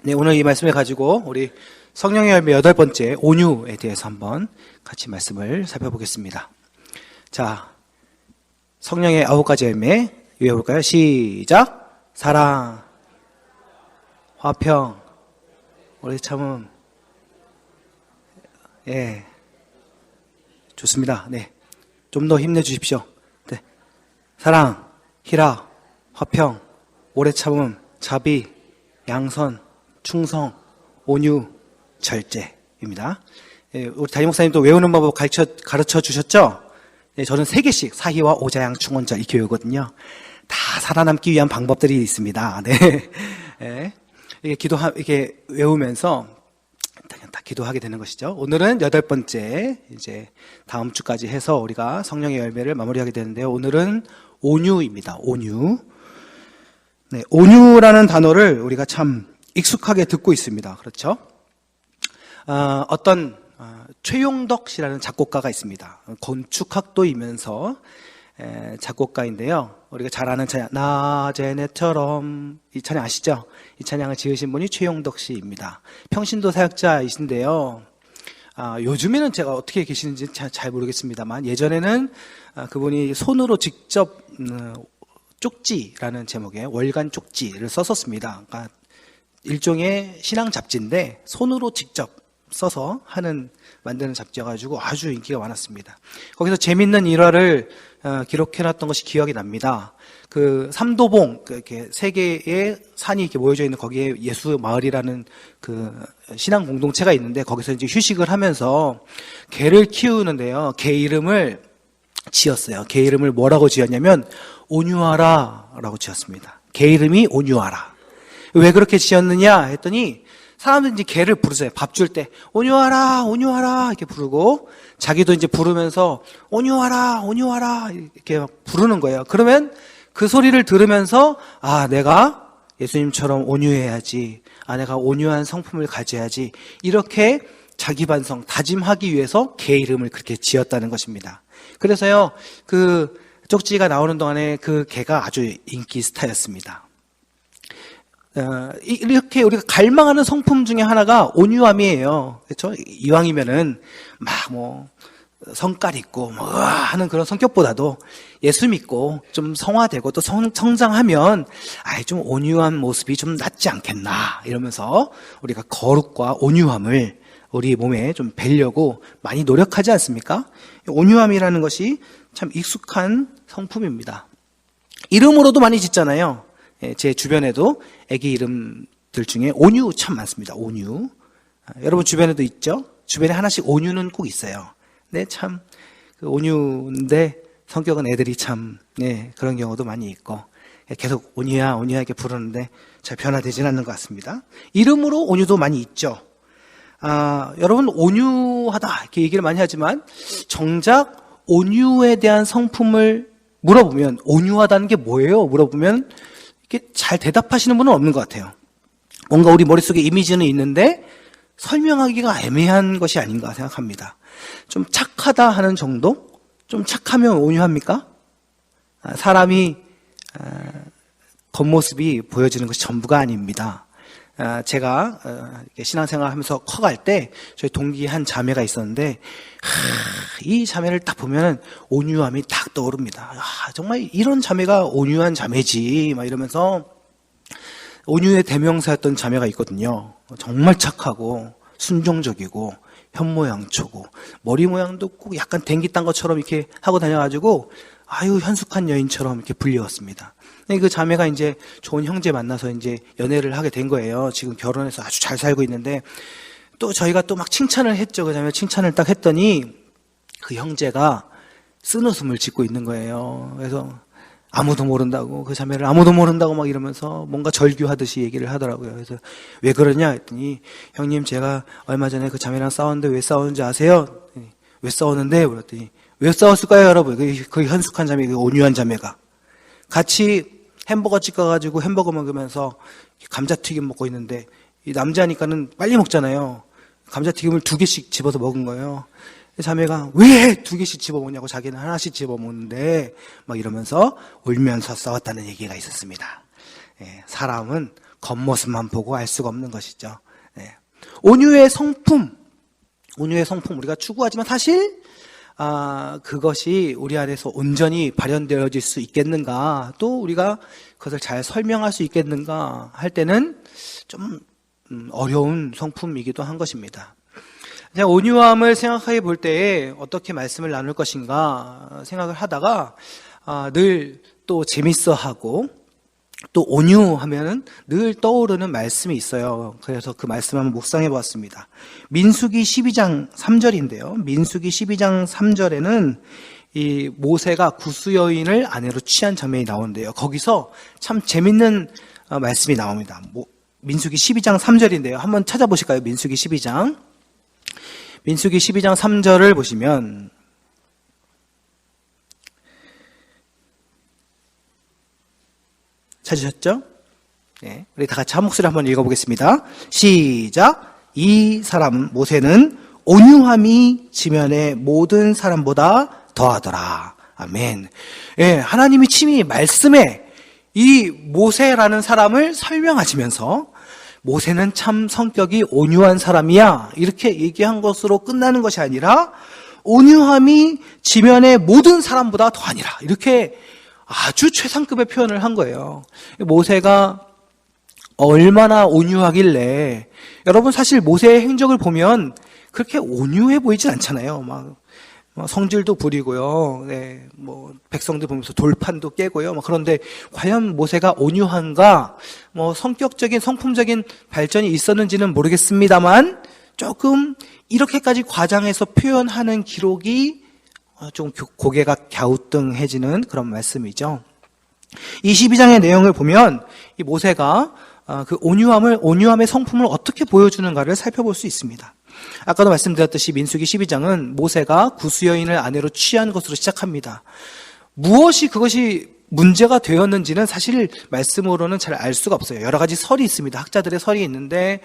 네, 오늘 이 말씀을 가지고 우리 성령의 열매 8번째 온유에 대해서 한번 같이 말씀을 살펴보겠습니다. 자, 성령의 9가지 열매 외워볼까요? 시작! 사랑, 화평, 오래 참음. 예, 좋습니다. 네, 좀 더 힘내주십시오. 네, 사랑, 희락, 화평, 오래 참음, 자비, 양선, 충성, 온유, 절제입니다. 예, 우리 담임 목사님도 외우는 방법 가르쳐 주셨죠? 예, 저는 3개씩 사희와 오자양 충원절 이렇게 외우거든요. 다 살아남기 위한 방법들이 있습니다. 네. 예, 이게 외우면서 다 기도하게 되는 것이죠. 오늘은 8번째, 이제 다음 주까지 해서 우리가 성령의 열매를 마무리하게 되는데요. 오늘은 온유입니다. 온유. 네, 온유라는 단어를 우리가 참 익숙하게 듣고 있습니다. 그렇죠? 어떤 최용덕 씨라는 작곡가가 있습니다. 건축학도이면서 작곡가인데요. 우리가 잘 아는 찬양, 나제네처럼, 이 찬양 아시죠? 이 찬양을 지으신 분이 최용덕 씨입니다. 평신도 사역자이신데요. 요즘에는 제가 어떻게 계시는지 잘 모르겠습니다만, 예전에는 그분이 손으로 직접 쪽지라는 제목의 월간 쪽지를 썼었습니다. 그러니까 일종의 신앙 잡지인데 손으로 직접 써서 만드는 잡지여가지고 아주 인기가 많았습니다. 거기서 재밌는 일화를 기록해놨던 것이 기억이 납니다. 그 삼도봉, 이렇게 3개의 산이 이렇게 모여져 있는 거기에 예수 마을이라는 그 신앙 공동체가 있는데 거기서 이제 휴식을 하면서 개를 키우는데요. 개 이름을 지었어요. 개 이름을 뭐라고 지었냐면 온유하라 라고 지었습니다. 개 이름이 온유하라. 왜 그렇게 지었느냐 했더니 사람들이 이제 개를 부르세요. 밥 줄 때 온유하라 온유하라 이렇게 부르고 자기도 이제 부르면서 온유하라 온유하라 이렇게 막 부르는 거예요. 그러면 그 소리를 들으면서 내가 예수님처럼 온유해야지, 내가 온유한 성품을 가져야지, 이렇게 자기 반성 다짐하기 위해서 개 이름을 그렇게 지었다는 것입니다. 그래서요, 그 쪽지가 나오는 동안에 그 개가 아주 인기 스타였습니다. 이렇게 우리가 갈망하는 성품 중에 하나가 온유함이에요. 그렇죠? 이왕이면은 성깔 있고 하는 그런 성격보다도 예수 믿고 좀 성화되고 또 성장하면 좀 온유한 모습이 좀 낫지 않겠나 이러면서 우리가 거룩과 온유함을 우리 몸에 좀 배려고 많이 노력하지 않습니까? 온유함이라는 것이 참 익숙한 성품입니다. 이름으로도 많이 짓잖아요. 제 주변에도 아기 이름들 중에 온유 참 많습니다. 온유. 여러분 주변에도 있죠? 주변에 하나씩 온유는 꼭 있어요. 네, 참 그 온유인데 성격은 애들이 참 그런 경우도 많이 있고 계속 온유야 온유야 이렇게 부르는데 잘 변화되지는 않는 것 같습니다. 이름으로 온유도 많이 있죠. 여러분 온유하다 이렇게 얘기를 많이 하지만 정작 온유에 대한 성품을 물어보면 온유하다는 게 뭐예요? 물어보면 이렇게 잘 대답하시는 분은 없는 것 같아요. 뭔가 우리 머릿속에 이미지는 있는데 설명하기가 애매한 것이 아닌가 생각합니다. 좀 착하다 하는 정도? 좀 착하면 온유합니까? 사람이 겉모습이 보여지는 것이 전부가 아닙니다. 제가 신앙생활 하면서 커갈 때 저희 동기 한 자매가 있었는데 이 자매를 딱 보면은 온유함이 딱 떠오릅니다. 정말 이런 자매가 온유한 자매지 막 이러면서 온유의 대명사였던 자매가 있거든요. 정말 착하고 순종적이고 현모양초고 머리 모양도 꼭 약간 댕기 딴 것처럼 이렇게 하고 다녀가지고 현숙한 여인처럼 이렇게 불리웠습니다. 그 자매가 이제 좋은 형제 만나서 이제 연애를 하게 된 거예요. 지금 결혼해서 아주 잘 살고 있는데 또 저희가 또 막 칭찬을 했죠. 그 자매 칭찬을 딱 했더니 그 형제가 쓴웃음을 짓고 있는 거예요. 그래서 아무도 모른다고, 그 자매를 아무도 모른다고 막 이러면서 뭔가 절규하듯이 얘기를 하더라고요. 그래서 왜 그러냐 했더니 형님 제가 얼마 전에 그 자매랑 싸웠는데 왜 싸웠는지 아세요? 왜 싸웠는데? 그랬더니 왜 싸웠을까요 여러분? 그 현숙한 자매, 그 온유한 자매가 같이 햄버거집 가가지고 햄버거 먹으면서 감자튀김 먹고 있는데 이 남자니까는 빨리 먹잖아요. 감자튀김을 2개씩 집어서 먹은 거예요. 자매가 왜 2개씩 집어먹냐고, 자기는 하나씩 집어먹는데 막 이러면서 울면서 싸웠다는 얘기가 있었습니다. 사람은 겉모습만 보고 알 수가 없는 것이죠. 네. 온유의 성품 우리가 추구하지만 사실 그것이 우리 안에서 온전히 발현되어질 수 있겠는가, 또 우리가 그것을 잘 설명할 수 있겠는가 할 때는 좀 어려운 성품이기도 한 것입니다. 온유함을 생각해 볼 때에 어떻게 말씀을 나눌 것인가 생각을 하다가 늘 또 재밌어하고 또 온유하면은 늘 떠오르는 말씀이 있어요. 그래서 그 말씀 한번 묵상해 보았습니다. 민수기 12장 3절인데요. 민수기 12장 3절에는 이 모세가 구스 여인을 아내로 취한 장면이 나오는데요. 거기서 참 재밌는 말씀이 나옵니다. 민수기 12장 3절인데요. 한번 찾아보실까요? 민수기 12장 3절을 보시면 찾으셨죠? 네, 우리 다 같이 한 목소리 한번 읽어보겠습니다. 시작. 이 사람 모세는 온유함이 지면의 모든 사람보다 더하더라. 아멘. 예, 하나님이 친히 말씀에 이 모세라는 사람을 설명하시면서 모세는 참 성격이 온유한 사람이야, 이렇게 얘기한 것으로 끝나는 것이 아니라 온유함이 지면의 모든 사람보다 더하니라, 이렇게 아주 최상급의 표현을 한 거예요. 모세가 얼마나 온유하길래, 여러분 사실 모세의 행적을 보면 그렇게 온유해 보이진 않잖아요. 막 성질도 부리고요. 네, 백성들 보면서 돌판도 깨고요. 그런데 과연 모세가 온유한가? 성격적인, 성품적인 발전이 있었는지는 모르겠습니다만 조금 이렇게까지 과장해서 표현하는 기록이 좀 고개가 갸우뚱해지는 그런 말씀이죠. 이 12장의 내용을 보면 이 모세가 그 온유함의 성품을 어떻게 보여주는가를 살펴볼 수 있습니다. 아까도 말씀드렸듯이 민수기 12장은 모세가 구스 여인을 아내로 취한 것으로 시작합니다. 무엇이 그것이 문제가 되었는지는 사실 말씀으로는 잘 알 수가 없어요. 여러 가지 설이 있습니다. 학자들의 설이 있는데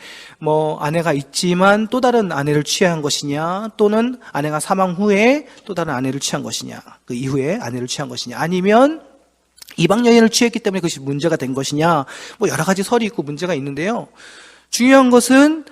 아내가 있지만 또 다른 아내를 취한 것이냐, 또는 아내가 사망 후에 또 다른 아내를 취한 것이냐, 그 이후에 아내를 취한 것이냐, 아니면 이방 여인을 취했기 때문에 그것이 문제가 된 것이냐, 여러 가지 설이 있고 문제가 있는데요. 중요한 것은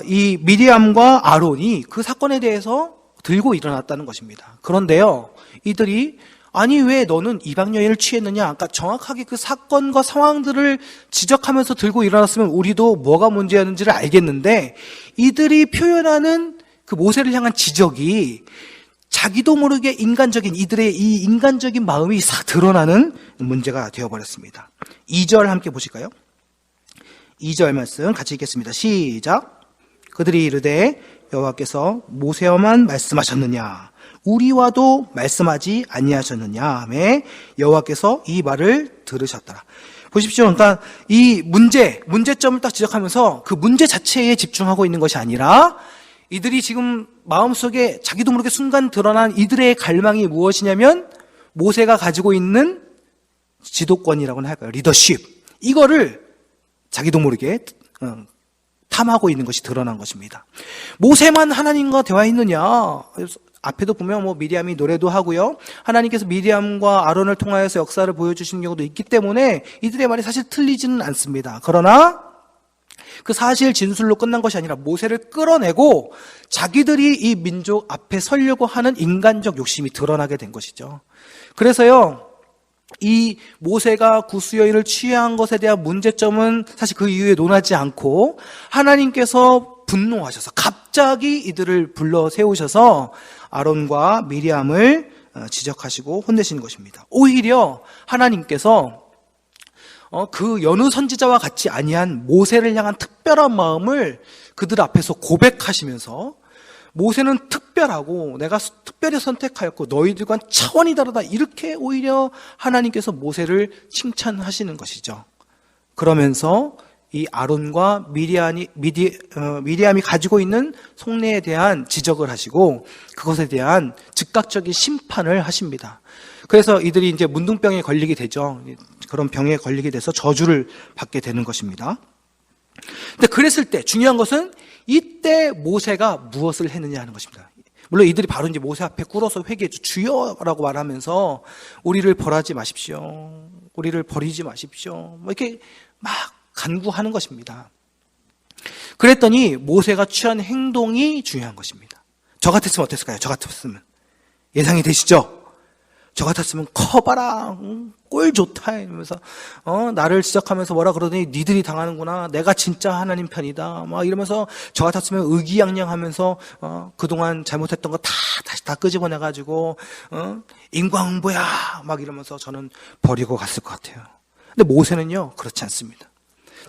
이 미리암과 아론이 그 사건에 대해서 들고 일어났다는 것입니다. 그런데요, 이들이 아니 왜 너는 이방 여인을 취했느냐, 그러니까 정확하게 그 사건과 상황들을 지적하면서 들고 일어났으면 우리도 뭐가 문제였는지를 알겠는데, 이들이 표현하는 그 모세를 향한 지적이 자기도 모르게 이들의 이 인간적인 마음이 싹 드러나는 문제가 되어버렸습니다. 2절 함께 보실까요? 2절 말씀 같이 읽겠습니다. 시작. 그들이 이르되 여호와께서 모세와만 말씀하셨느냐, 우리와도 말씀하지 아니하셨느냐 하매 여호와께서 이 말을 들으셨더라. 보십시오. 그러니까 이 문제점을 딱 지적하면서 그 문제 자체에 집중하고 있는 것이 아니라, 이들이 지금 마음속에 자기도 모르게 순간 드러난 이들의 갈망이 무엇이냐면 모세가 가지고 있는 지도권이라고나 할까요? 리더십. 이거를 자기도 모르게 탐하고 있는 것이 드러난 것입니다. 모세만 하나님과 대화했느냐? 앞에도 보면 미리암이 노래도 하고요. 하나님께서 미리암과 아론을 통하여서 역사를 보여주시는 경우도 있기 때문에 이들의 말이 사실 틀리지는 않습니다. 그러나 그 사실 진술로 끝난 것이 아니라 모세를 끌어내고 자기들이 이 민족 앞에 서려고 하는 인간적 욕심이 드러나게 된 것이죠. 그래서요, 이 모세가 구스 여인을 취한 것에 대한 문제점은 사실 그 이후에 논하지 않고 하나님께서 분노하셔서 갑자기 이들을 불러 세우셔서 아론과 미리암을 지적하시고 혼내시는 것입니다. 오히려 하나님께서 그 여느 선지자와 같지 아니한 모세를 향한 특별한 마음을 그들 앞에서 고백하시면서, 모세는 특별하고 내가 특별히 선택하였고 너희들과는 차원이 다르다, 이렇게 오히려 하나님께서 모세를 칭찬하시는 것이죠. 그러면서 이 아론과 미리암이 가지고 있는 속내에 대한 지적을 하시고 그것에 대한 즉각적인 심판을 하십니다. 그래서 이들이 이제 문둥병에 걸리게 되죠. 그런 병에 걸리게 돼서 저주를 받게 되는 것입니다. 근데 그랬을 때 중요한 것은 이때 모세가 무엇을 했느냐 하는 것입니다. 물론 이들이 바로 이제 모세 앞에 꿇어서 회개했죠. 주여라고 말하면서 우리를 벌하지 마십시오. 우리를 버리지 마십시오. 뭐 이렇게 막 간구하는 것입니다. 그랬더니 모세가 취한 행동이 중요한 것입니다. 저 같았으면 어땠을까요? 저 같았으면. 예상이 되시죠? 저 같았으면 커봐라, 꼴 좋다 이러면서 나를 지적하면서 뭐라 그러더니 니들이 당하는구나, 내가 진짜 하나님 편이다 막 이러면서 저 같았으면 의기양양하면서 그동안 잘못했던 거 다시 다 끄집어내가지고 인과응보야 막 이러면서 저는 버리고 갔을 것 같아요. 근데 모세는요 그렇지 않습니다.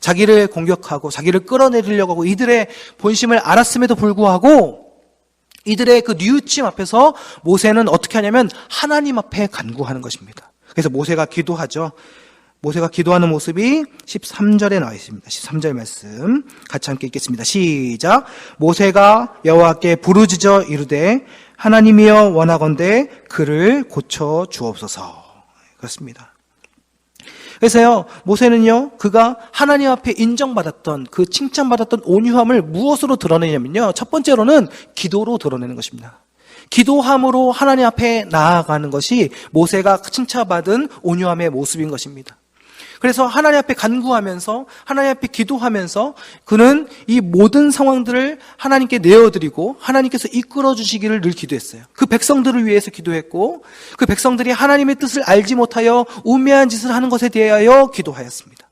자기를 공격하고 자기를 끌어내리려고 하고 이들의 본심을 알았음에도 불구하고 이들의 그 뉘우침 앞에서 모세는 어떻게 하냐면 하나님 앞에 간구하는 것입니다. 그래서 모세가 기도하죠. 모세가 기도하는 모습이 13절에 나와 있습니다. 13절 말씀 같이 함께 읽겠습니다. 시작. 모세가 여호와께 부르짖어 이르되 하나님이여 원하건대 그를 고쳐 주옵소서. 그렇습니다. 그래서요, 모세는요, 그가 하나님 앞에 인정받았던, 그 칭찬받았던 온유함을 무엇으로 드러내냐면요, 첫 번째로는 기도로 드러내는 것입니다. 기도함으로 하나님 앞에 나아가는 것이 모세가 칭찬받은 온유함의 모습인 것입니다. 그래서 하나님 앞에 간구하면서 하나님 앞에 기도하면서 그는 이 모든 상황들을 하나님께 내어드리고 하나님께서 이끌어 주시기를 늘 기도했어요. 그 백성들을 위해서 기도했고 그 백성들이 하나님의 뜻을 알지 못하여 우매한 짓을 하는 것에 대하여 기도하였습니다.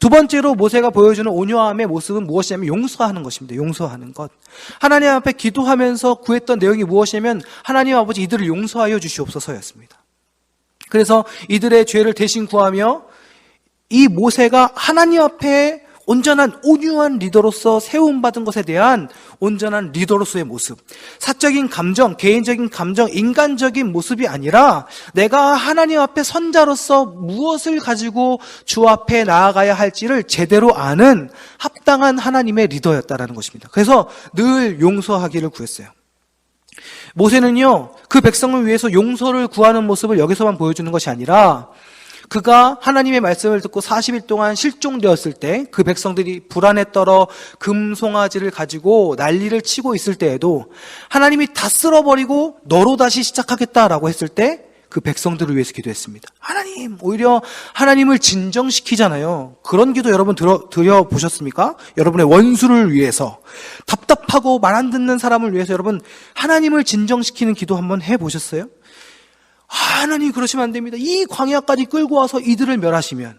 두 번째로 모세가 보여주는 온유함의 모습은 무엇이냐면 용서하는 것입니다. 용서하는 것. 하나님 앞에 기도하면서 구했던 내용이 무엇이냐면 하나님 아버지 이들을 용서하여 주시옵소서였습니다. 그래서 이들의 죄를 대신 구하며 이 모세가 하나님 앞에 온전한 온유한 리더로서 세움받은 것에 대한 온전한 리더로서의 모습, 사적인 감정, 개인적인 감정, 인간적인 모습이 아니라 내가 하나님 앞에 선자로서 무엇을 가지고 주 앞에 나아가야 할지를 제대로 아는 합당한 하나님의 리더였다라는 것입니다. 그래서 늘 용서하기를 구했어요. 모세는요, 그 백성을 위해서 용서를 구하는 모습을 여기서만 보여주는 것이 아니라 그가 하나님의 말씀을 듣고 40일 동안 실종되었을 때 그 백성들이 불안에 떨어 금송아지를 가지고 난리를 치고 있을 때에도 하나님이 다 쓸어버리고 너로 다시 시작하겠다라고 했을 때 그 백성들을 위해서 기도했습니다. 하나님, 오히려 하나님을 진정시키잖아요. 그런 기도 여러분 드려보셨습니까? 여러분의 원수를 위해서, 답답하고 말 안 듣는 사람을 위해서 여러분 하나님을 진정시키는 기도 한번 해보셨어요? 하나님 그러시면 안 됩니다. 이 광야까지 끌고 와서 이들을 멸하시면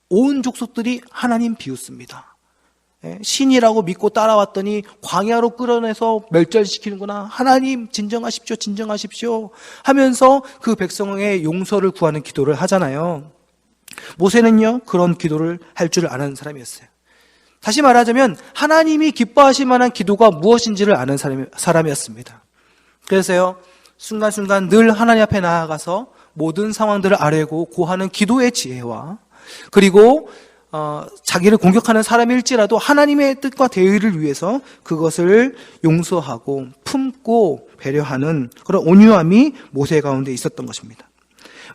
온 족속들이 하나님 비웃습니다. 신이라고 믿고 따라왔더니 광야로 끌어내서 멸절시키는구나. 하나님 진정하십시오, 진정하십시오 하면서 그 백성의 용서를 구하는 기도를 하잖아요. 모세는요 그런 기도를 할 줄 아는 사람이었어요. 다시 말하자면 하나님이 기뻐하실 만한 기도가 무엇인지를 아는 사람이었습니다. 그래서요 순간순간 늘 하나님 앞에 나아가서 모든 상황들을 아뢰고 고하는 기도의 지혜와 그리고 자기를 공격하는 사람일지라도 하나님의 뜻과 대의를 위해서 그것을 용서하고 품고 배려하는 그런 온유함이 모세 가운데 있었던 것입니다.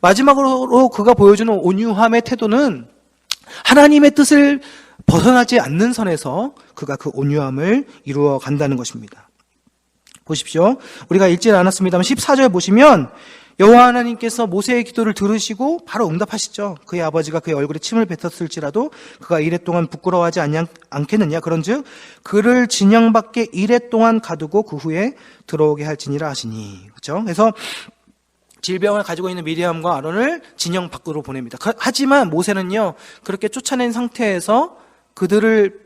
마지막으로 그가 보여주는 온유함의 태도는 하나님의 뜻을 벗어나지 않는 선에서 그가 그 온유함을 이루어 간다는 것입니다. 보십시오. 우리가 읽지 않았습니다만 14절 보시면 여호와 하나님께서 모세의 기도를 들으시고 바로 응답하시죠. 그의 아버지가 그의 얼굴에 침을 뱉었을지라도 그가 이레 동안 부끄러워하지 않겠느냐. 그런즉 그를 진영 밖에 이레 동안 가두고 그 후에 들어오게 할지니라 하시니. 그렇죠? 그래서 질병을 가지고 있는 미리암과 아론을 진영 밖으로 보냅니다. 하지만 모세는요 그렇게 쫓아낸 상태에서 그들을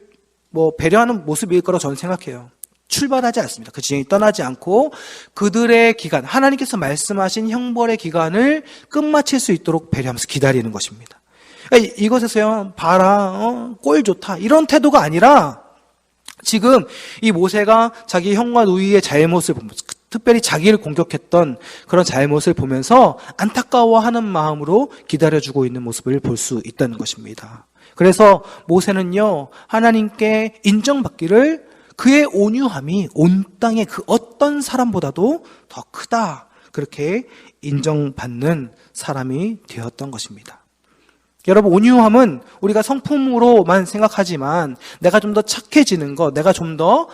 배려하는 모습일 거라고 저는 생각해요. 출발하지 않습니다. 그 진영이 떠나지 않고 그들의 기간, 하나님께서 말씀하신 형벌의 기간을 끝마칠 수 있도록 배려하면서 기다리는 것입니다. 이것에서요, 봐라, 꼴 좋다 이런 태도가 아니라 지금 이 모세가 자기 형과 누이의 잘못을 보면서 특별히 자기를 공격했던 그런 잘못을 보면서 안타까워하는 마음으로 기다려주고 있는 모습을 볼 수 있다는 것입니다. 그래서 모세는요, 하나님께 인정받기를 그의 온유함이 온 땅의 그 어떤 사람보다도 더 크다. 그렇게 인정받는 사람이 되었던 것입니다. 여러분, 온유함은 우리가 성품으로만 생각하지만 내가 좀 더 착해지는 것, 내가 좀 더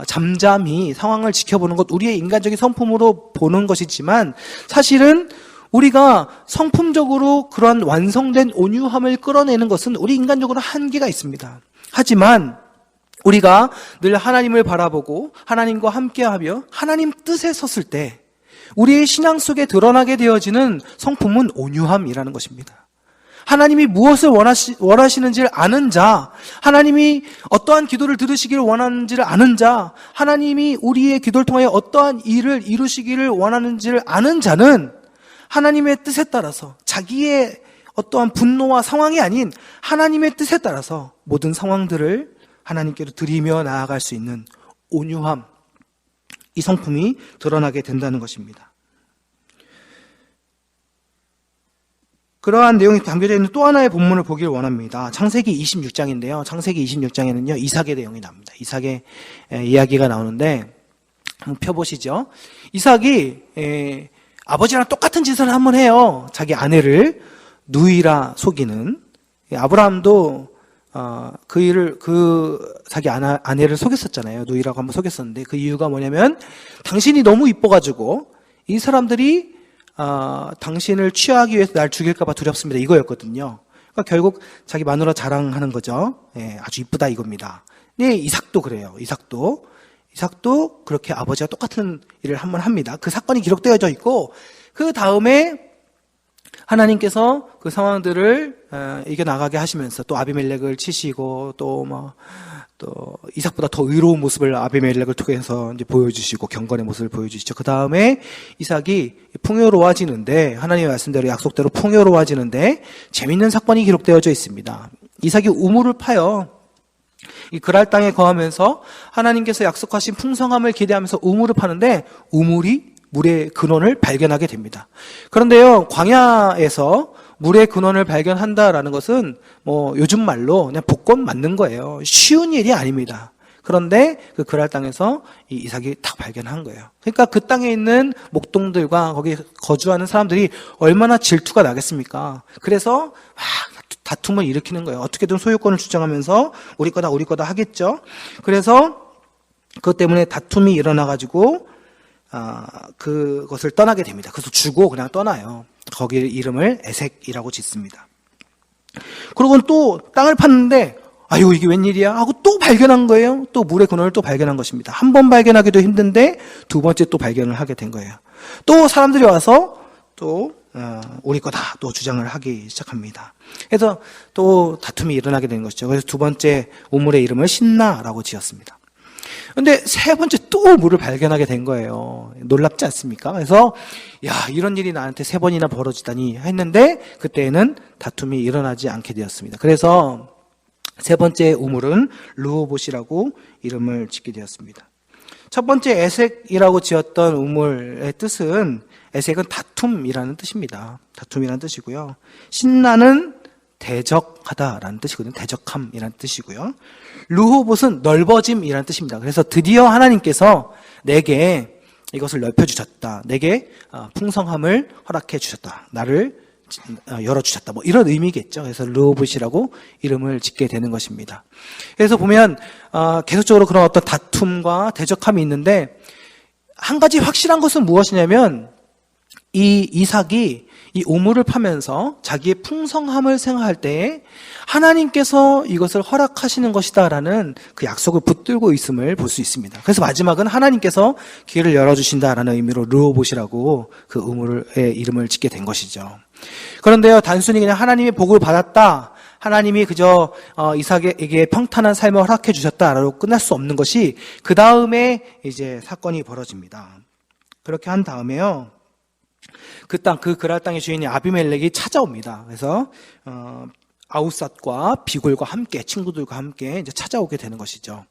잠잠히 상황을 지켜보는 것, 우리의 인간적인 성품으로 보는 것이지만 사실은 우리가 성품적으로 그러한 완성된 온유함을 끌어내는 것은 우리 인간적으로 한계가 있습니다. 하지만 우리가 늘 하나님을 바라보고 하나님과 함께하며 하나님 뜻에 섰을 때 우리의 신앙 속에 드러나게 되어지는 성품은 온유함이라는 것입니다. 하나님이 무엇을 원하시는지를 아는 자, 하나님이 어떠한 기도를 들으시기를 원하는지를 아는 자, 하나님이 우리의 기도를 통하여 어떠한 일을 이루시기를 원하는지를 아는 자는 하나님의 뜻에 따라서 자기의 어떠한 분노와 상황이 아닌 하나님의 뜻에 따라서 모든 상황들을 하나님께로 드리며 나아갈 수 있는 온유함, 이 성품이 드러나게 된다는 것입니다. 그러한 내용이 담겨져 있는 또 하나의 본문을 보기를 원합니다. 창세기 26장인데요. 창세기 26장에는요, 이삭의 내용이 나옵니다. 이삭의 이야기가 나오는데, 한번 펴보시죠. 이삭이 아버지랑 똑같은 짓을 한번 해요. 자기 아내를 누이라 속이는. 아브라함도 자기 아내를 속였었잖아요. 누이라고 한번 속였었는데, 그 이유가 뭐냐면 당신이 너무 이뻐가지고 이 사람들이 당신을 취하하기 위해서 날 죽일까봐 두렵습니다, 이거였거든요. 그러니까 결국 자기 마누라 자랑하는 거죠. 아주 이쁘다 이겁니다. 네, 이삭도 그래요. 이삭도 그렇게 아버지와 똑같은 일을 한번 합니다. 그 사건이 기록되어져 있고, 그 다음에 하나님께서 그 상황들을 이겨나가게 하시면서 또 아비멜렉을 치시고 또 이삭보다 더 의로운 모습을 아비멜렉을 통해서 이제 보여주시고 경건의 모습을 보여주시죠. 그 다음에 이삭이 풍요로워지는데, 하나님의 말씀대로 약속대로 풍요로워지는데 재밌는 사건이 기록되어져 있습니다. 이삭이 우물을 파요. 이 그랄 땅에 거하면서 하나님께서 약속하신 풍성함을 기대하면서 우물을 파는데 우물이 물의 근원을 발견하게 됩니다. 그런데요, 광야에서 물의 근원을 발견한다라는 것은 요즘 말로 그냥 복권 맞는 거예요. 쉬운 일이 아닙니다. 그런데 그 그랄 땅에서 이 이삭이 딱 발견한 거예요. 그러니까 그 땅에 있는 목동들과 거기 거주하는 사람들이 얼마나 질투가 나겠습니까? 그래서 막 다툼을 일으키는 거예요. 어떻게든 소유권을 주장하면서 우리 거다 하겠죠. 그래서 그것 때문에 다툼이 일어나가지고 그것을 떠나게 됩니다. 그래서 주고 그냥 떠나요. 거기 이름을 에색이라고 짓습니다. 그러고 또 땅을 팠는데 아유, 이게 웬일이야 하고 또 발견한 거예요. 또 물의 근원을 또 발견한 것입니다. 한 번 발견하기도 힘든데 두 번째 또 발견을 하게 된 거예요. 또 사람들이 와서 또 우리 거다 또 주장을 하기 시작합니다. 그래서 또 다툼이 일어나게 되는 것이죠. 그래서 두 번째 우물의 이름을 신나라고 지었습니다. 근데 세 번째 또 물을 발견하게 된 거예요. 놀랍지 않습니까? 그래서 이런 일이 나한테 세 번이나 벌어지다니 했는데 그때에는 다툼이 일어나지 않게 되었습니다. 그래서 세 번째 우물은 르호봇이라고 이름을 짓게 되었습니다. 첫 번째 에색이라고 지었던 우물의 뜻은, 에색은 다툼이라는 뜻입니다. 다툼이라는 뜻이고요. 신나는 대적하다라는 뜻이거든요. 대적함이라는 뜻이고요. 르호봇은 넓어짐이라는 뜻입니다. 그래서 드디어 하나님께서 내게 이것을 넓혀주셨다. 내게 풍성함을 허락해 주셨다. 나를 열어주셨다. 이런 의미겠죠. 그래서 르호봇이라고 이름을 짓게 되는 것입니다. 그래서 보면 계속적으로 그런 어떤 다툼과 대적함이 있는데, 한 가지 확실한 것은 무엇이냐면 이 이삭이 이 우물을 파면서 자기의 풍성함을 생각할 때에 하나님께서 이것을 허락하시는 것이다라는 그 약속을 붙들고 있음을 볼 수 있습니다. 그래서 마지막은 하나님께서 기회를 열어주신다라는 의미로 르호봇이라고 그 우물의 이름을 짓게 된 것이죠. 그런데요, 단순히 그냥 하나님의 복을 받았다, 하나님이 그저 이삭에게 평탄한 삶을 허락해 주셨다라고 끝날 수 없는 것이 그 다음에 이제 사건이 벌어집니다. 그렇게 한 다음에요, 그 그랄 땅의 주인이 아비멜렉이 찾아옵니다. 그래서 아우삿과 비골과 함께, 친구들과 함께 이제 찾아오게 되는 것이죠.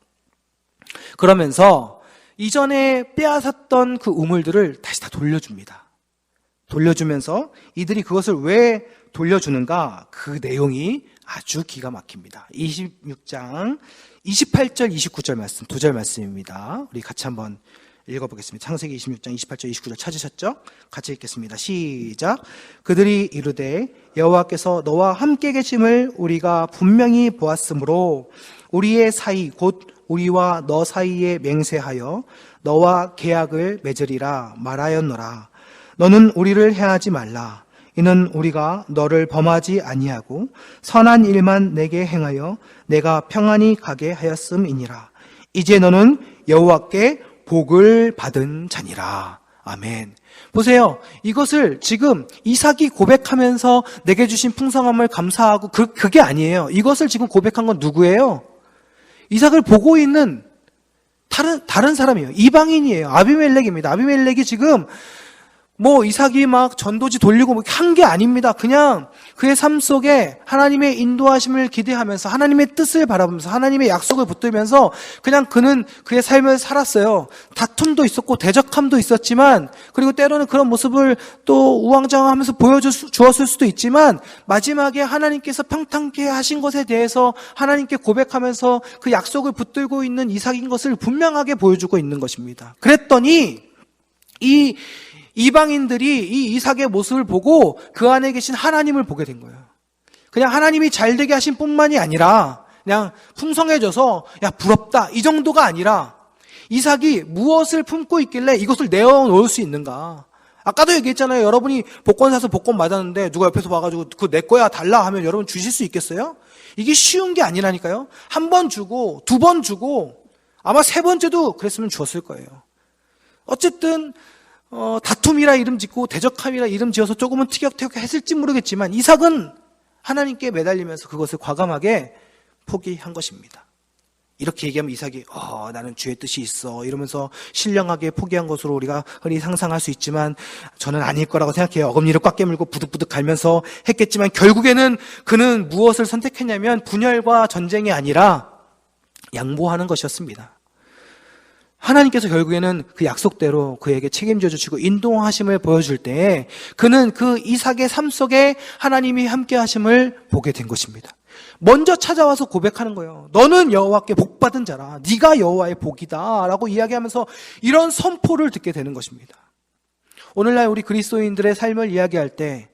그러면서 이전에 빼앗았던 그 우물들을 다시 다 돌려줍니다. 돌려주면서 이들이 그것을 왜 돌려주는가, 그 내용이 아주 기가 막힙니다. 26장 28절 29절 말씀, 두 절 말씀입니다. 우리 같이 한번 읽어보겠습니다. 창세기 26장 28절 29절 찾으셨죠? 같이 읽겠습니다. 시작. 그들이 이르되 여호와께서 너와 함께 계심을 우리가 분명히 보았으므로 우리의 사이 곧 우리와 너 사이에 맹세하여 너와 계약을 맺으리라 말하였노라. 너는 우리를 해하지 말라. 이는 우리가 너를 범하지 아니하고 선한 일만 내게 행하여 내가 평안히 가게 하였음이니라. 이제 너는 여호와께 복을 받은 자니라. 아멘. 보세요. 이것을 지금 이삭이 고백하면서 내게 주신 풍성함을 감사하고 그게 아니에요. 이것을 지금 고백한 건 누구예요? 이삭을 보고 있는 다른 사람이에요. 이방인이에요. 아비멜렉입니다. 아비멜렉이 지금 이삭이 막 전도지 돌리고 한 게 아닙니다. 그냥 그의 삶 속에 하나님의 인도하심을 기대하면서 하나님의 뜻을 바라보면서 하나님의 약속을 붙들면서 그냥 그는 그의 삶을 살았어요. 다툼도 있었고 대적함도 있었지만 그리고 때로는 그런 모습을 또 우왕좌왕하면서 보여주었을 수도 있지만 마지막에 하나님께서 평탄케 하신 것에 대해서 하나님께 고백하면서 그 약속을 붙들고 있는 이삭인 것을 분명하게 보여주고 있는 것입니다. 그랬더니 이 이방인들이 이 이삭의 모습을 보고 그 안에 계신 하나님을 보게 된 거예요. 그냥 하나님이 잘되게 하신 뿐만이 아니라 그냥 풍성해져서 야 부럽다 이 정도가 아니라 이삭이 무엇을 품고 있길래 이것을 내어놓을 수 있는가. 아까도 얘기했잖아요. 여러분이 복권 사서 복권 맞았는데 누가 옆에서 봐가지고 그거 내 거야 달라 하면 여러분 주실 수 있겠어요? 이게 쉬운 게 아니라니까요. 한 번 주고 두 번 주고 아마 세 번째도 그랬으면 주었을 거예요. 어쨌든 다툼이라 이름 짓고 대적함이라 이름 지어서 조금은 티격태격 했을지 모르겠지만 이삭은 하나님께 매달리면서 그것을 과감하게 포기한 것입니다. 이렇게 얘기하면 이삭이 나는 주의 뜻이 있어 이러면서 신령하게 포기한 것으로 우리가 흔히 상상할 수 있지만 저는 아닐 거라고 생각해요. 어금니를 꽉 깨물고 부득부득 갈면서 했겠지만 결국에는 그는 무엇을 선택했냐면 분열과 전쟁이 아니라 양보하는 것이었습니다. 하나님께서 결국에는 그 약속대로 그에게 책임져 주시고 인도하심을 보여줄 때 그는 그 이삭의 삶 속에 하나님이 함께 하심을 보게 된 것입니다. 먼저 찾아와서 고백하는 거예요. 너는 여호와께 복받은 자라. 네가 여호와의 복이다 라고 이야기하면서 이런 선포를 듣게 되는 것입니다. 오늘날 우리 그리스도인들의 삶을 이야기할 때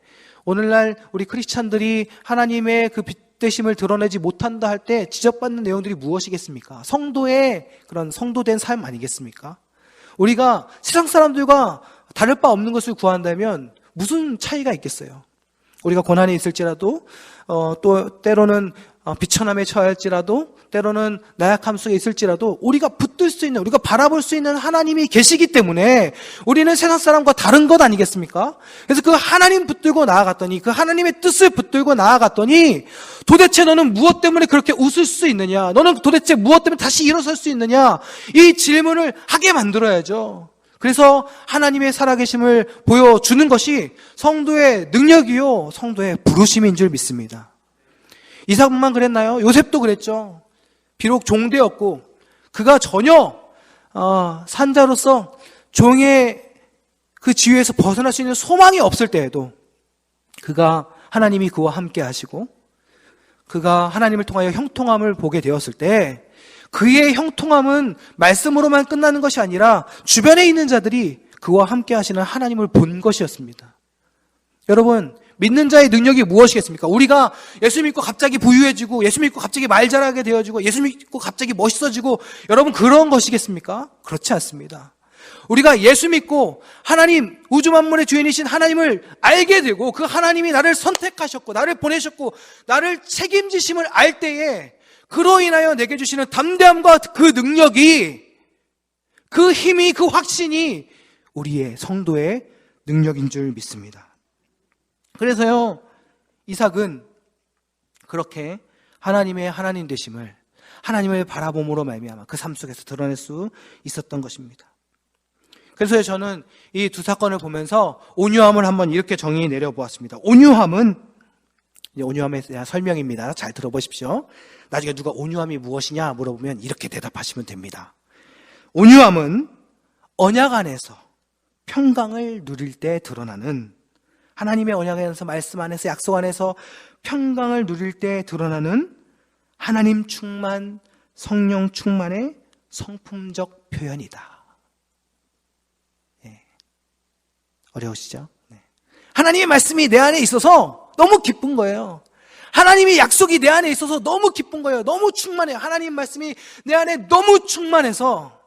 오늘날 우리 크리스찬들이 하나님의 그 되심을 드러내지 못한다 할 때 지적받는 내용들이 무엇이겠습니까? 성도의 그런 성도된 삶 아니겠습니까? 우리가 세상 사람들과 다를 바 없는 것을 구한다면 무슨 차이가 있겠어요? 우리가 고난이 있을지라도 또 때로는 비천함에 처할지라도 때로는 나약함 속에 있을지라도 우리가 붙들 수 있는 우리가 바라볼 수 있는 하나님이 계시기 때문에 우리는 세상 사람과 다른 것 아니겠습니까? 그래서 그 하나님 붙들고 나아갔더니 그 하나님의 뜻을 붙들고 나아갔더니 도대체 너는 무엇 때문에 그렇게 웃을 수 있느냐? 너는 도대체 무엇 때문에 다시 일어설 수 있느냐? 이 질문을 하게 만들어야죠. 그래서 하나님의 살아계심을 보여주는 것이 성도의 능력이요 성도의 부르심인 줄 믿습니다. 이삭만 그랬나요? 요셉도 그랬죠. 비록 종되었고 그가 전혀 산자로서 종의 그 지위에서 벗어날 수 있는 소망이 없을 때에도 그가 하나님이 그와 함께 하시고 그가 하나님을 통하여 형통함을 보게 되었을 때 그의 형통함은 말씀으로만 끝나는 것이 아니라 주변에 있는 자들이 그와 함께 하시는 하나님을 본 것이었습니다. 여러분 믿는 자의 능력이 무엇이겠습니까? 우리가 예수 믿고 갑자기 부유해지고 예수 믿고 갑자기 말 잘하게 되어지고 예수 믿고 갑자기 멋있어지고 여러분 그런 것이겠습니까? 그렇지 않습니다. 우리가 예수 믿고 하나님 우주 만물의 주인이신 하나님을 알게 되고 그 하나님이 나를 선택하셨고 나를 보내셨고 나를 책임지심을 알 때에 그로 인하여 내게 주시는 담대함과 그 능력이 그 힘이 그 확신이 우리의 성도의 능력인 줄 믿습니다. 그래서요 이삭은 그렇게 하나님의 하나님 되심을 하나님을 바라봄으로 말미암아 그 삶 속에서 드러낼 수 있었던 것입니다. 그래서 저는 이 두 사건을 보면서 온유함을 한번 이렇게 정의 내려보았습니다. 온유함에 대한 설명입니다. 잘 들어보십시오. 나중에 누가 온유함이 무엇이냐 물어보면 이렇게 대답하시면 됩니다. 온유함은 언약 안에서 평강을 누릴 때 드러나는 하나님의 언약 안에서 말씀 안에서 약속 안에서 평강을 누릴 때 드러나는 하나님 충만, 성령 충만의 성품적 표현이다. 어려우시죠? 네. 하나님의 말씀이 내 안에 있어서 너무 기쁜 거예요. 하나님의 약속이 내 안에 있어서 너무 기쁜 거예요. 너무 충만해요. 하나님 말씀이 내 안에 너무 충만해서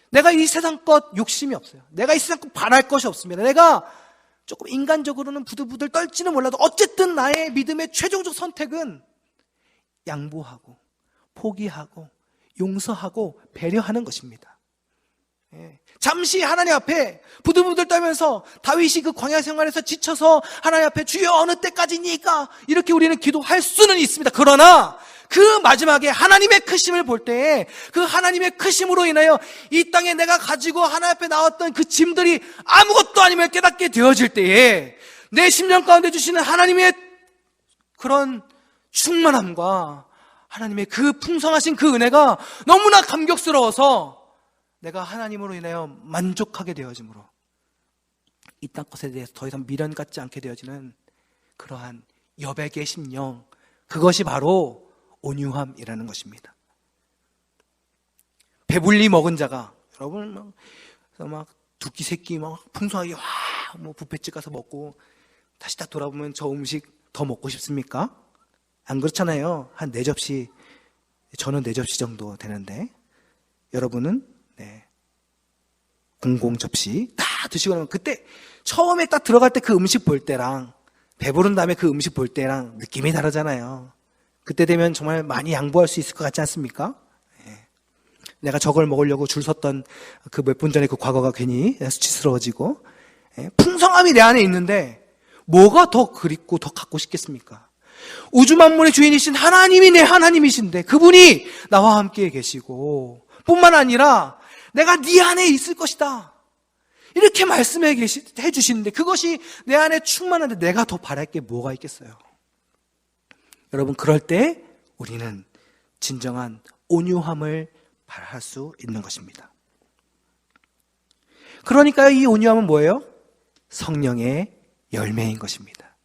내가 이 세상 것 욕심이 없어요. 내가 이 세상 것 바랄 것이 없습니다. 내가 조금 인간적으로는 부들부들 떨지는 몰라도 어쨌든 나의 믿음의 최종적 선택은 양보하고 포기하고 용서하고 배려하는 것입니다. 잠시 하나님 앞에 부들부들 떨면서 다윗이 그 광야 생활에서 지쳐서 하나님 앞에 주여 어느 때까지니까 이렇게 우리는 기도할 수는 있습니다. 그러나 그 마지막에 하나님의 크심을 볼 때에 그 하나님의 크심으로 인하여 이 땅에 내가 가지고 하나님 앞에 나왔던 그 짐들이 아무것도 아님을 깨닫게 되어질 때에 내 심령 가운데 주시는 하나님의 그런 충만함과 하나님의 그 풍성하신 그 은혜가 너무나 감격스러워서 내가 하나님으로 인하여 만족하게 되어지므로 이 땅 것에 대해서 더 이상 미련 갖지 않게 되어지는 그러한 여백의 심령, 그것이 바로 온유함이라는 것입니다. 배불리 먹은 자가, 여러분 막 두 끼 세 끼 막 풍성하게 뭐 뷔페집 가서 먹고 다시 딱 돌아보면 저 음식 더 먹고 싶습니까? 안 그렇잖아요. 한 4접시, 저는 4접시 정도 되는데 여러분은 공공 접시 다 드시고 나면 그때 처음에 딱 들어갈 때 그 음식 볼 때랑 배부른 다음에 그 음식 볼 때랑 느낌이 다르잖아요. 그때 되면 정말 많이 양보할 수 있을 것 같지 않습니까? 내가 저걸 먹으려고 줄 섰던 그 몇 분 전에 그 과거가 괜히 수치스러워지고 풍성함이 내 안에 있는데 뭐가 더 그립고 더 갖고 싶겠습니까? 우주 만물의 주인이신 하나님이 내 하나님이신데 그분이 나와 함께 계시고 뿐만 아니라 내가 네 안에 있을 것이다 이렇게 말씀해 주시는데 그것이 내 안에 충만한데 내가 더 바랄 게 뭐가 있겠어요? 여러분, 그럴 때 우리는 진정한 온유함을 바랄 수 있는 것입니다. 그러니까 이 온유함은 뭐예요? 성령의 열매인 것입니다.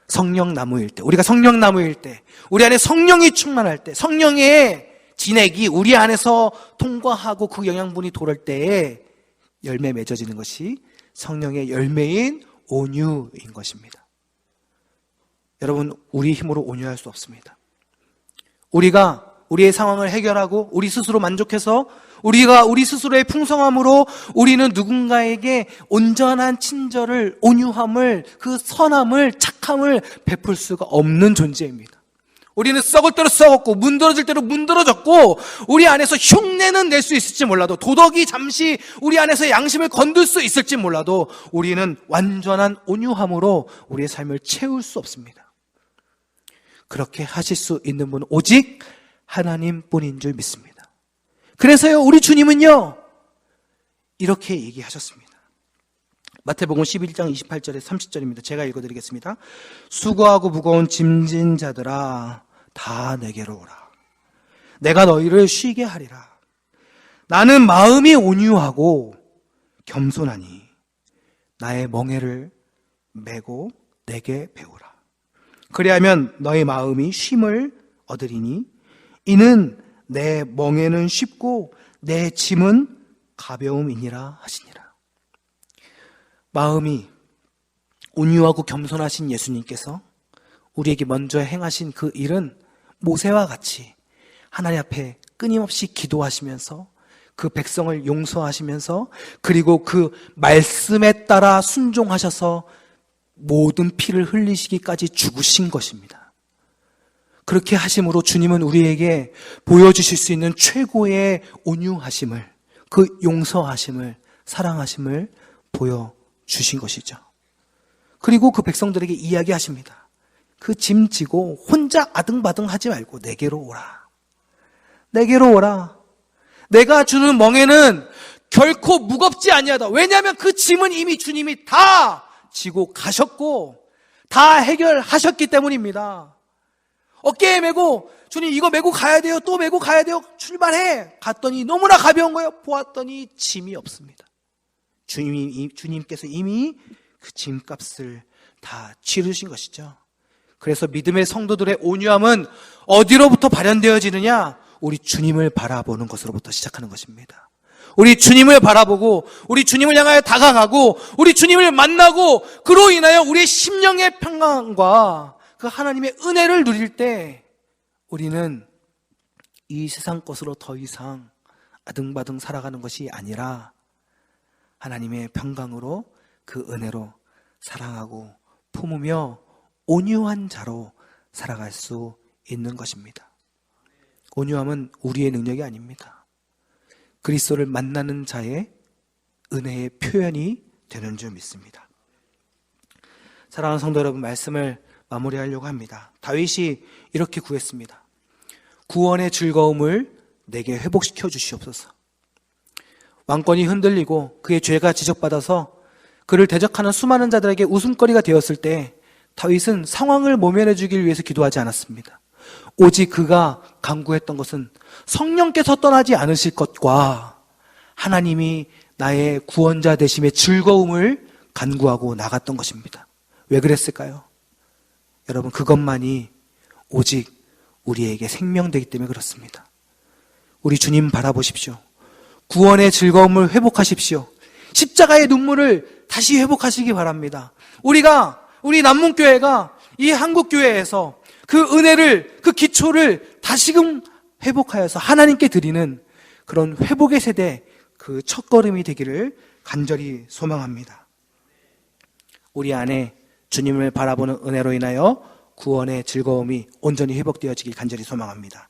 성령나무일 때, 우리가 성령나무일 때, 우리 안에 성령이 충만할 때, 성령의 진액이 우리 안에서 통과하고 그 영양분이 돌을 때에 열매 맺어지는 것이 성령의 열매인 온유인 것입니다. 여러분, 우리 힘으로 온유할 수 없습니다. 우리가 우리의 상황을 해결하고 우리 스스로 만족해서 우리 스스로의 풍성함으로 우리는 누군가에게 온전한 친절을, 온유함을, 그 선함을, 착함을 베풀 수가 없는 존재입니다. 우리는 썩을 대로 썩었고 문드러질 대로 문드러졌고 우리 안에서 흉내는 낼 수 있을지 몰라도 도덕이 잠시 우리 안에서 양심을 건들 수 있을지 몰라도 우리는 완전한 온유함으로 우리의 삶을 채울 수 없습니다. 그렇게 하실 수 있는 분은 오직 하나님뿐인 줄 믿습니다. 그래서요, 우리 주님은요 이렇게 얘기하셨습니다. 마태복음 11장 28절에 30절입니다. 제가 읽어드리겠습니다. 수고하고 무거운 짐진 자들아 다 내게로 오라. 내가 너희를 쉬게 하리라. 나는 마음이 온유하고 겸손하니 나의 멍에를 메고 내게 배우라. 그리하면 너희 마음이 쉼을 얻으리니 이는 내 멍에는 쉽고 내 짐은 가벼움이니라 하시니라. 마음이 온유하고 겸손하신 예수님께서 우리에게 먼저 행하신 그 일은 모세와 같이 하나님 앞에 끊임없이 기도하시면서 그 백성을 용서하시면서 그리고 그 말씀에 따라 순종하셔서 모든 피를 흘리시기까지 죽으신 것입니다. 그렇게 하심으로 주님은 우리에게 보여주실 수 있는 최고의 온유하심을, 그 용서하심을, 사랑하심을 보여주신 것이죠. 그리고 그 백성들에게 이야기하십니다. 그 짐 지고 혼자 아등바등 하지 말고 내게로 오라. 내게로 오라. 내가 주는 멍에는 결코 무겁지 아니하다. 왜냐하면 그 짐은 이미 주님이 다 지고 가셨고 다 해결하셨기 때문입니다. 어깨에 메고 주님 이거 메고 가야 돼요. 또 메고 가야 돼요. 출발해. 갔더니 너무나 가벼운 거예요. 보았더니 짐이 없습니다. 주님께서 이미 그 짐값을 다 치르신 것이죠. 그래서 믿음의 성도들의 온유함은 어디로부터 발현되어지느냐? 우리 주님을 바라보는 것으로부터 시작하는 것입니다. 우리 주님을 바라보고 우리 주님을 향하여 다가가고 우리 주님을 만나고 그로 인하여 우리의 심령의 평강과 그 하나님의 은혜를 누릴 때 우리는 이 세상 것으로 더 이상 아등바등 살아가는 것이 아니라 하나님의 평강으로 그 은혜로 사랑하고 품으며 온유한 자로 살아갈 수 있는 것입니다. 온유함은 우리의 능력이 아닙니다. 그리스도를 만나는 자의 은혜의 표현이 되는 줄 믿습니다. 사랑하는 성도 여러분, 말씀을 마무리하려고 합니다. 다윗이 이렇게 구했습니다. 구원의 즐거움을 내게 회복시켜 주시옵소서. 왕권이 흔들리고 그의 죄가 지적받아서 그를 대적하는 수많은 자들에게 웃음거리가 되었을 때 다윗은 상황을 모면해 주길 위해서 기도하지 않았습니다. 오직 그가 간구했던 것은 성령께서 떠나지 않으실 것과 하나님이 나의 구원자 되심의 즐거움을 간구하고 나갔던 것입니다. 왜 그랬을까요? 여러분, 그것만이 오직 우리에게 생명되기 때문에 그렇습니다. 우리 주님 바라보십시오. 구원의 즐거움을 회복하십시오. 십자가의 눈물을 다시 회복하시기 바랍니다. 우리 남문교회가 이 한국교회에서 그 은혜를, 그 기초를 다시금 회복하여서 하나님께 드리는 그런 회복의 세대, 그 첫걸음이 되기를 간절히 소망합니다. 우리 안에 주님을 바라보는 은혜로 인하여 구원의 즐거움이 온전히 회복되어지길 간절히 소망합니다.